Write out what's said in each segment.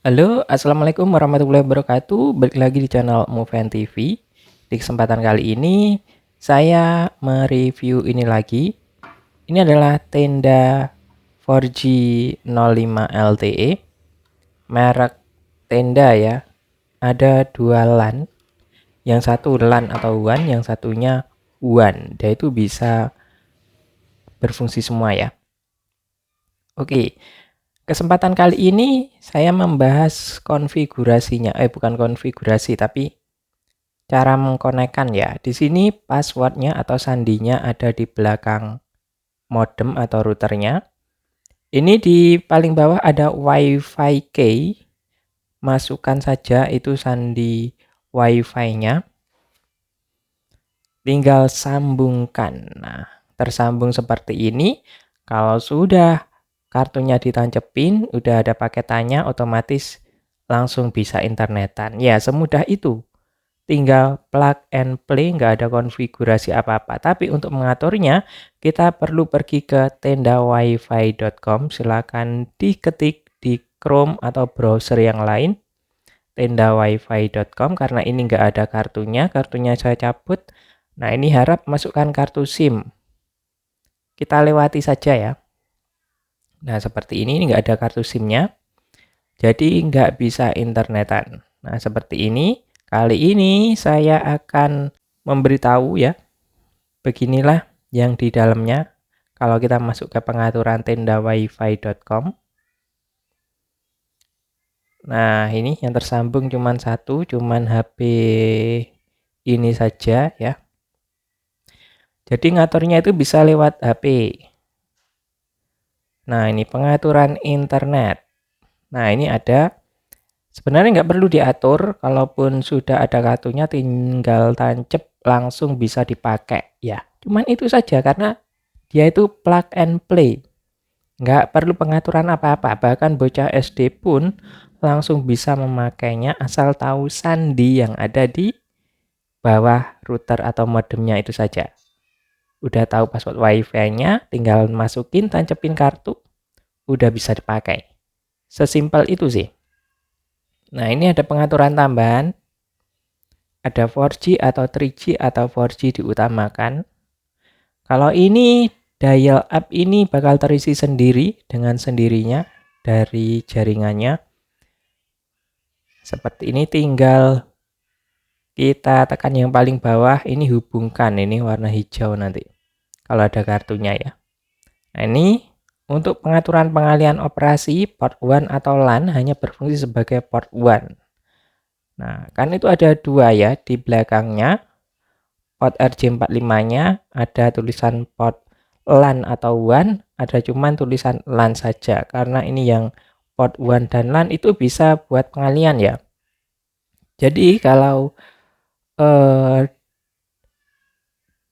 Halo, assalamualaikum warahmatullahi wabarakatuh. Balik lagi di channel Moven TV. Di kesempatan kali ini saya mereview ini lagi. Ini adalah tenda 4G 05 LTE, merek tenda ya. Ada dua LAN, yang satu LAN atau WAN, yang satunya WAN. Dia itu bisa berfungsi semua ya. Oke, kesempatan kali ini saya membahas konfigurasinya. Bukan konfigurasi, tapi cara mengkonekkan ya. Di sini passwordnya atau sandinya ada di belakang modem atau routernya. Ini di paling bawah ada WiFi key. Masukkan saja itu sandi WiFi-nya. Tinggal sambungkan. Nah, tersambung seperti ini. Kalau sudah kartunya ditancepin, udah ada paketannya, otomatis langsung bisa internetan. Ya, semudah itu. Tinggal plug and play, nggak ada konfigurasi apa-apa. Tapi untuk mengaturnya, kita perlu pergi ke tendawifi.com. Silakan diketik di Chrome atau browser yang lain, tendawifi.com, karena ini nggak ada kartunya saya cabut. Nah, ini harap masukkan kartu SIM. Kita lewati saja ya. Nah, seperti ini nggak ada kartu SIM-nya, jadi nggak bisa internetan. Nah, seperti ini. Kali ini saya akan memberitahu ya, beginilah yang di dalamnya. Kalau kita masuk ke pengaturan tendawifi.com. Nah, ini yang tersambung cuman satu, cuman HP ini saja ya. Jadi ngaturnya itu bisa lewat HP. Nah, ini pengaturan internet. Nah, ini ada. Sebenarnya nggak perlu diatur, kalaupun sudah ada kartunya tinggal tancap langsung bisa dipakai ya. Cuman itu saja karena dia itu plug and play. Nggak perlu pengaturan apa-apa, bahkan bocah SD pun langsung bisa memakainya asal tahu sandi yang ada di bawah router atau modemnya itu saja. Udah tahu password WiFi-nya, tinggal masukin, tancepin kartu, udah bisa dipakai. Sesimpel itu sih. Nah, ini ada pengaturan tambahan. Ada 4G atau 3G atau 4G diutamakan. Kalau ini dial up ini bakal terisi sendiri dengan sendirinya dari jaringannya. Seperti ini, tinggal kita tekan yang paling bawah, ini hubungkan, ini warna hijau nanti kalau ada kartunya ya. Nah, ini untuk pengaturan pengalihan operasi port 1 atau LAN hanya berfungsi sebagai port 1. Nah, kan itu ada dua ya di belakangnya. Port RJ45-nya ada tulisan port LAN atau WAN, ada cuman tulisan LAN saja. Karena ini yang port WAN dan LAN itu bisa buat pengalian ya. Jadi kalau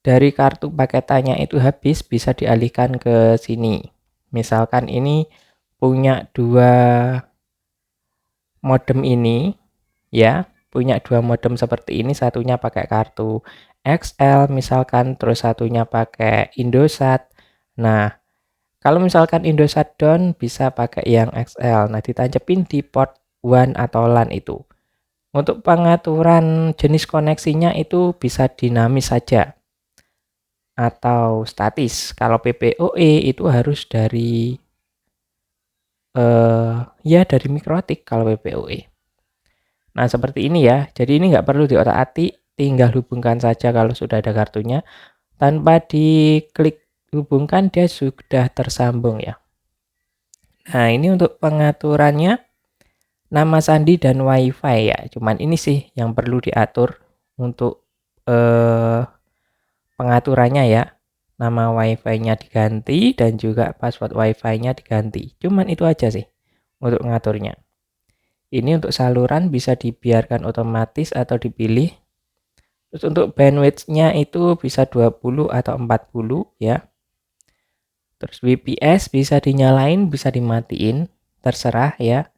dari kartu paketannya itu habis, bisa dialihkan ke sini. Misalkan ini punya dua modem ini ya, punya dua modem seperti ini, satunya pakai kartu XL misalkan, terus satunya pakai Indosat. Nah, kalau misalkan Indosat down bisa pakai yang XL. Nah, ditancepin di port 1 atau LAN itu. Untuk pengaturan jenis koneksinya itu bisa dinamis saja atau statis. Kalau PPOE itu harus dari ya dari MikroTik kalau PPOE. Nah, seperti ini ya. Jadi ini nggak perlu diotak-atik, tinggal hubungkan saja kalau sudah ada kartunya. Tanpa diklik hubungkan, dia sudah tersambung ya. Nah, ini untuk pengaturannya, nama sandi dan WiFi ya. Cuman ini sih yang perlu diatur untuk pengaturannya ya. Nama WiFi-nya diganti dan juga password WiFi-nya diganti. Cuman itu aja sih untuk mengaturnya. Ini untuk saluran bisa dibiarkan otomatis atau dipilih. Terus untuk bandwidth-nya itu bisa 20 atau 40 ya. Terus WPS bisa dinyalain, bisa dimatiin, terserah ya.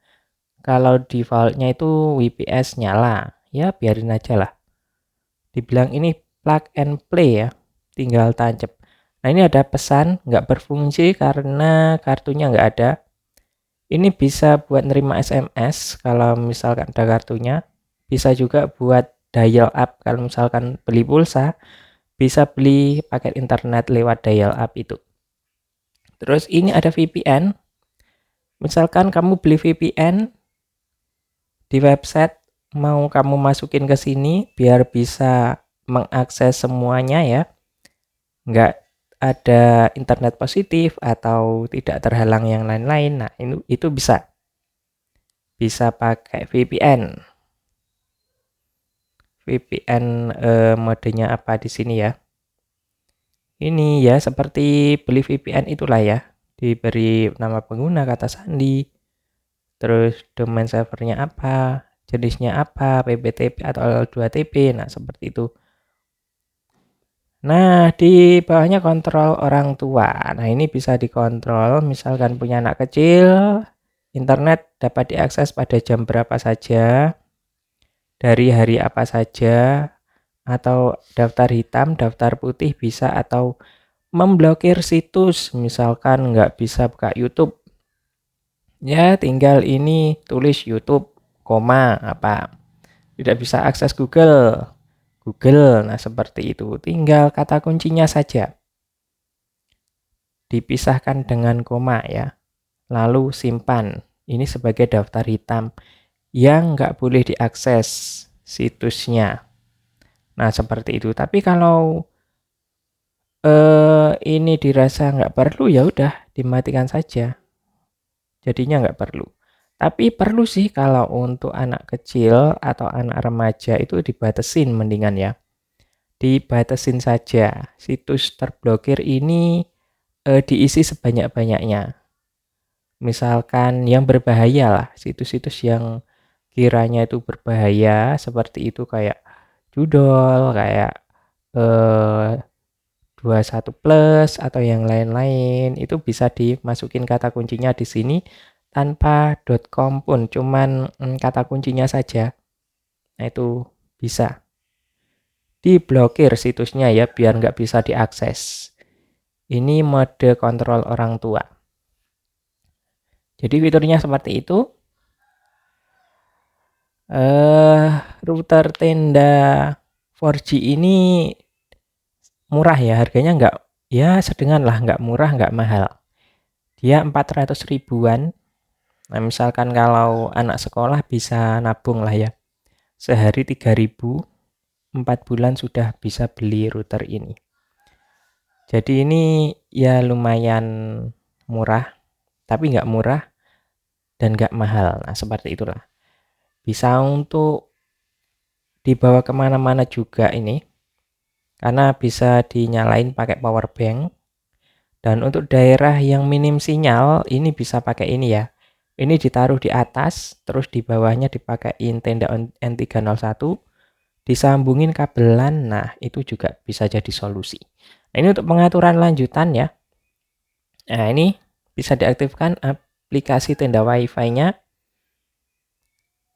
Kalau defaultnya itu WPS nyala, ya biarin aja lah. Dibilang ini plug and play ya, tinggal tancap. Nah, ini ada pesan nggak berfungsi karena kartunya nggak ada. Ini bisa buat nerima SMS kalau misalkan ada kartunya. Bisa juga buat dial up kalau misalkan beli pulsa. Bisa beli paket internet lewat dial up itu. Terus ini ada VPN. Misalkan kamu beli VPN di website, mau kamu masukin ke sini biar bisa mengakses semuanya ya. Nggak ada internet positif atau tidak terhalang yang lain-lain. Nah, itu bisa pakai VPN. VPN modenya apa di sini ya? Ini ya seperti beli VPN itulah ya. Diberi nama pengguna, kata sandi, terus domain servernya apa, jenisnya apa, PPTP atau L2TP. Nah, seperti itu. Nah, di bawahnya kontrol orang tua. Nah, ini bisa dikontrol, misalkan punya anak kecil, internet dapat diakses pada jam berapa saja, dari hari apa saja, atau daftar hitam, daftar putih bisa, atau memblokir situs, misalkan nggak bisa buka YouTube. Ya, tinggal ini tulis YouTube, koma, apa. Tidak bisa akses Google. Nah seperti itu. Tinggal kata kuncinya saja. Dipisahkan dengan koma ya. Lalu simpan. Ini sebagai daftar hitam yang nggak boleh diakses situsnya. Nah seperti itu. Tapi kalau ini dirasa nggak perlu, ya udah dimatikan saja. Jadinya nggak perlu. Tapi perlu sih kalau untuk anak kecil atau anak remaja itu dibatasin mendingan ya. Dibatasin saja. Situs terblokir ini diisi sebanyak-banyaknya. Misalkan yang berbahaya lah, situs-situs yang kiranya itu berbahaya seperti itu kayak judol, kayak 21 plus atau yang lain-lain, itu bisa dimasukin kata kuncinya di sini tanpa .com pun, cuman kata kuncinya saja. Nah itu bisa diblokir situsnya ya biar nggak bisa diakses. Ini mode kontrol orang tua. Jadi fiturnya seperti itu. Router tenda 4G ini murah ya, harganya nggak, ya sedengan lah, nggak murah nggak mahal. Dia 400 ribuan. Nah misalkan kalau anak sekolah bisa nabung lah ya, sehari 3.000, 4 bulan sudah bisa beli router ini. Jadi ini ya lumayan murah, tapi nggak murah dan nggak mahal. Nah seperti itulah. Bisa untuk dibawa kemana-mana juga ini, karena bisa dinyalain pakai power bank. Dan untuk daerah yang minim sinyal, ini bisa pakai ini ya. Ini ditaruh di atas, terus di bawahnya dipakein tenda N301, disambungin kabelan. Nah, itu juga bisa jadi solusi. Nah, ini untuk pengaturan lanjutan ya. Nah, ini bisa diaktifkan aplikasi tenda Wi-Fi-nya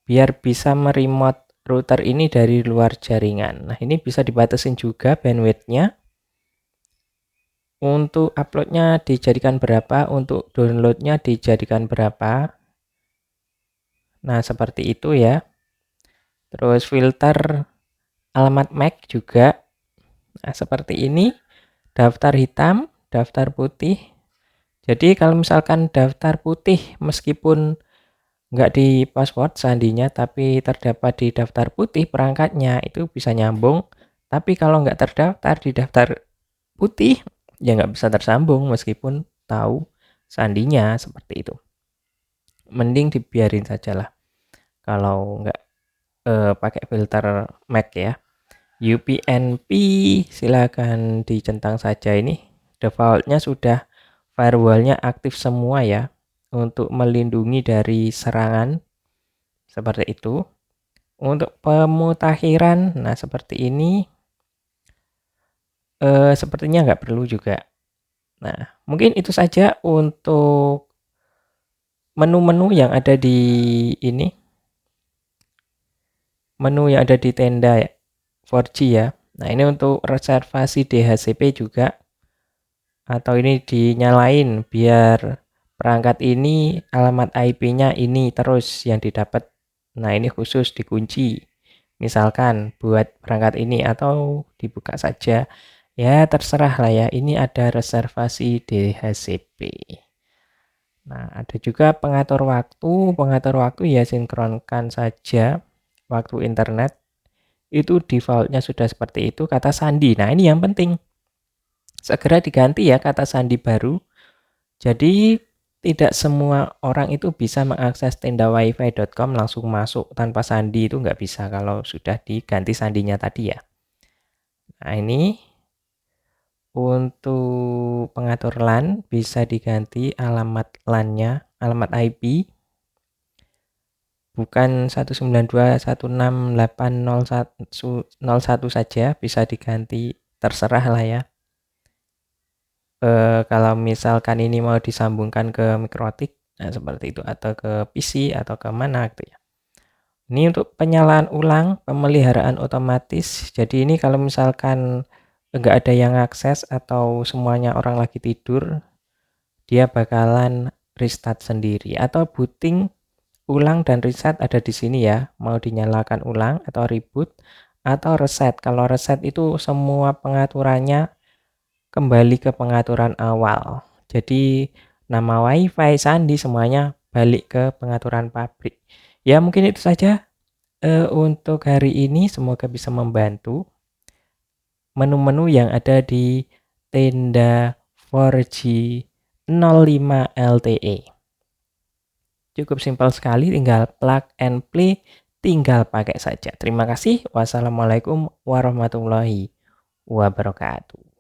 biar bisa meremote router ini dari luar jaringan. Nah, ini bisa dibatasin juga bandwidth-nya. Untuk uploadnya dijadikan berapa, untuk downloadnya dijadikan berapa. Nah seperti itu ya. Terus filter alamat MAC juga. Nah seperti ini. Daftar hitam, daftar putih. Jadi kalau misalkan daftar putih meskipun nggak di password sandinya, tapi terdapat di daftar putih perangkatnya, itu bisa nyambung. Tapi kalau nggak terdaftar di daftar putih, ya nggak bisa tersambung meskipun tahu sandinya, seperti itu. Mending dibiarin saja lah kalau nggak pakai filter MAC ya. UPnP silakan dicentang saja. Ini defaultnya sudah firewallnya aktif semua ya, untuk melindungi dari serangan seperti itu. Untuk pemutakhiran, nah seperti ini, sepertinya nggak perlu juga. Nah mungkin itu saja untuk menu-menu yang ada di ini, menu yang ada di tenda 4G ya. Nah ini untuk reservasi DHCP juga, atau ini dinyalain biar perangkat ini alamat IP-nya ini terus yang didapat. Nah, ini khusus dikunci. Misalkan buat perangkat ini atau dibuka saja. Ya, terserah lah ya. Ini ada reservasi DHCP. Nah, ada juga pengatur waktu. Pengatur waktu ya sinkronkan saja waktu internet. Itu defaultnya sudah seperti itu, kata sandi. Nah, ini yang penting. Segera diganti ya kata sandi baru. Jadi tidak semua orang itu bisa mengakses tendawifi.com langsung masuk tanpa sandi, itu nggak bisa kalau sudah diganti sandinya tadi ya. Nah, ini untuk pengatur LAN bisa diganti alamat LAN-nya, alamat IP. Bukan 192.168.01 saja, bisa diganti, terserah lah ya. Kalau misalkan ini mau disambungkan ke mikrotik, nah seperti itu, atau ke PC atau ke mana gitu ya. Ini untuk penyalaan ulang, pemeliharaan otomatis. Jadi ini kalau misalkan nggak ada yang akses atau semuanya orang lagi tidur, dia bakalan restart sendiri. Atau booting ulang dan reset ada di sini ya. Mau dinyalakan ulang atau reboot atau reset. Kalau reset itu semua pengaturannya kembali ke pengaturan awal. Jadi nama WiFi, sandi semuanya balik ke pengaturan pabrik. Ya mungkin itu saja untuk hari ini. Semoga bisa membantu. Menu-menu yang ada di tenda 4G 05 LTE. Cukup simpel sekali, tinggal plug and play, tinggal pakai saja. Terima kasih. Wassalamualaikum warahmatullahi wabarakatuh.